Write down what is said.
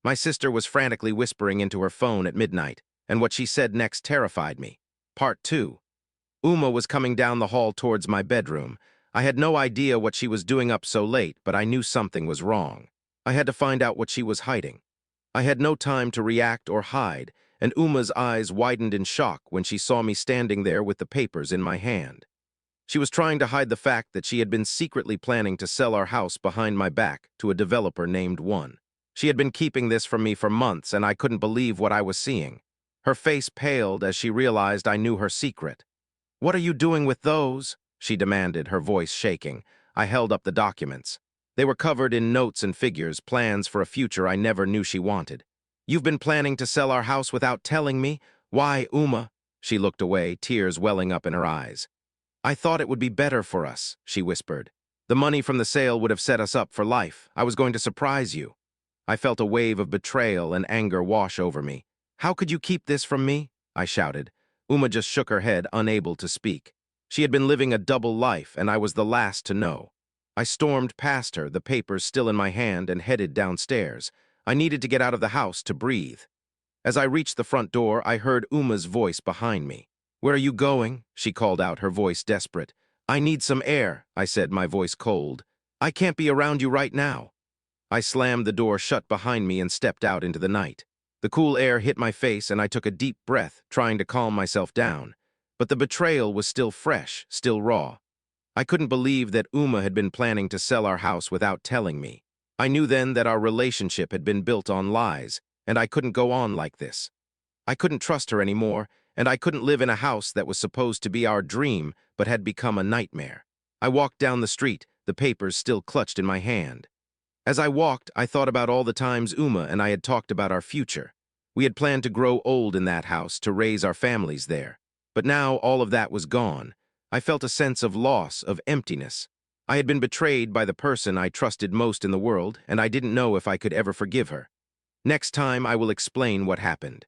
My sister was frantically whispering into her phone at midnight, and what she said next terrified me. Part 2. Uma was coming down the hall towards my bedroom. I had no idea what she was doing up so late, but I knew something was wrong. I had to find out what she was hiding. I had no time to react or hide, and Uma's eyes widened in shock when she saw me standing there with the papers in my hand. She was trying to hide the fact that she had been secretly planning to sell our house behind my back to a developer named One. She had been keeping this from me for months, and I couldn't believe what I was seeing. Her face paled as she realized I knew her secret. "What are you doing with those?" she demanded, her voice shaking. I held up the documents. They were covered in notes and figures, plans for a future I never knew she wanted. "You've been planning to sell our house without telling me? Why, Uma?" She looked away, tears welling up in her eyes. "I thought it would be better for us," she whispered. "The money from the sale would have set us up for life. I was going to surprise you." I felt a wave of betrayal and anger wash over me. "How could you keep this from me?" I shouted. Uma just shook her head, unable to speak. She had been living a double life, and I was the last to know. I stormed past her, the papers still in my hand, and headed downstairs. I needed to get out of the house to breathe. As I reached the front door, I heard Uma's voice behind me. "Where are you going?" she called out, her voice desperate. "I need some air," I said, my voice cold. "I can't be around you right now." I slammed the door shut behind me and stepped out into the night. The cool air hit my face, and I took a deep breath, trying to calm myself down. But the betrayal was still fresh, still raw. I couldn't believe that Uma had been planning to sell our house without telling me. I knew then that our relationship had been built on lies, and I couldn't go on like this. I couldn't trust her anymore, and I couldn't live in a house that was supposed to be our dream but had become a nightmare. I walked down the street, the papers still clutched in my hand. As I walked, I thought about all the times Uma and I had talked about our future. We had planned to grow old in that house, to raise our families there. But now all of that was gone. I felt a sense of loss, of emptiness. I had been betrayed by the person I trusted most in the world, and I didn't know if I could ever forgive her. Next time, I will explain what happened.